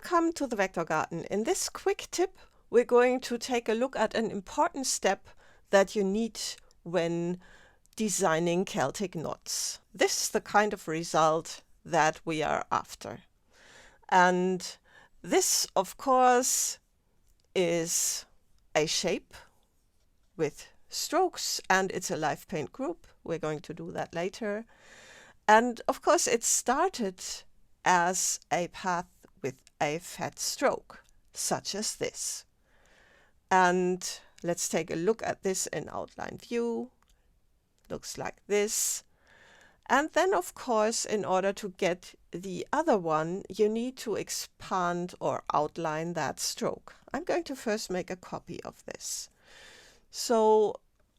Welcome to the Vector Garden. In this quick tip, we're going to take a look at an important step that you need when designing Celtic knots. This is the kind of result that we are after. And this, of course, is a shape with strokes, and it's a live paint group. We're going to do that later. And of course, it started as a path with a fat stroke, such as this. And let's take a look at this in outline view. Looks like this. And then, of course, in order to get the other one, you need to expand or outline that stroke. I'm going to first make a copy of this. So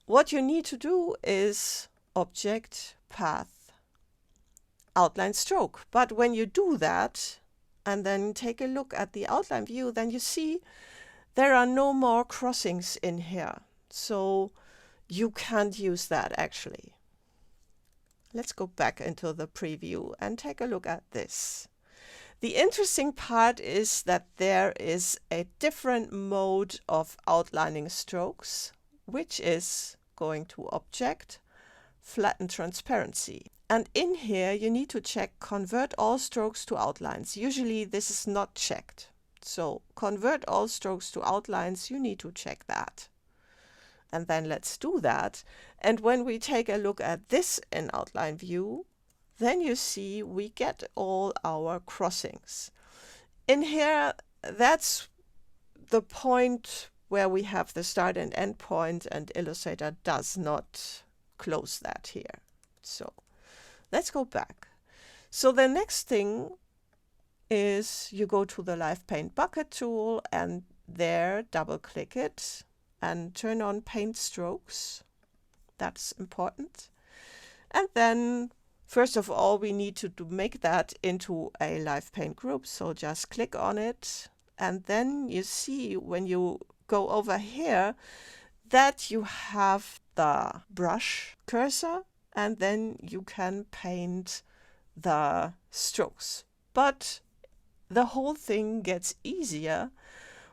what you need to do is Object, Path, Outline Stroke. But when you do that, and then take a look at the outline view, then you see there are no more crossings in here. So you can't use that actually. Let's go back into the preview and take a look at this. The interesting part is that there is a different mode of outlining strokes, which is going to Object, Flatten Transparency. And in here you need to check Convert all strokes to outlines. Usually this is not checked. So Convert all strokes to outlines, you need to check that. And then let's do that. And when we take a look at this in outline view, then you see we get all our crossings. In here, that's the point where we have the start and end point, and Illustrator does not close that here. So let's go back. So the next thing is you go to the Live Paint Bucket tool, and there double click it and turn on Paint Strokes. That's important. And then first of all, we need to make that into a live paint group. So just click on it. And then you see when you go over here that you have the brush cursor, and then you can paint the strokes. But the whole thing gets easier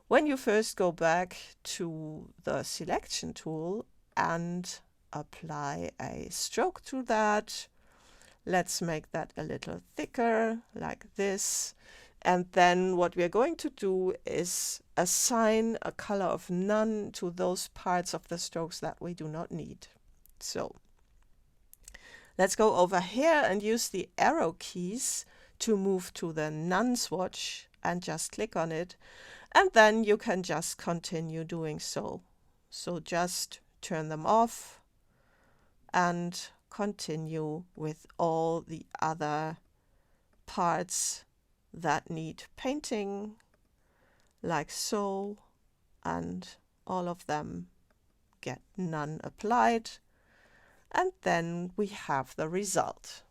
when you first go back to the selection tool and apply a stroke to that. Let's make that a little thicker, like this. And then what we're going to do is assign a color of none to those parts of the strokes that we do not need. So let's go over here and use the arrow keys to move to the none swatch and just click on it. And then you can just continue doing so. So just turn them off and continue with all the other parts that need painting, like so, and all of them get none applied. And then we have the result.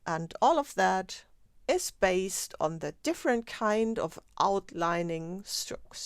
And all of that is based on the different kind of outlining strokes.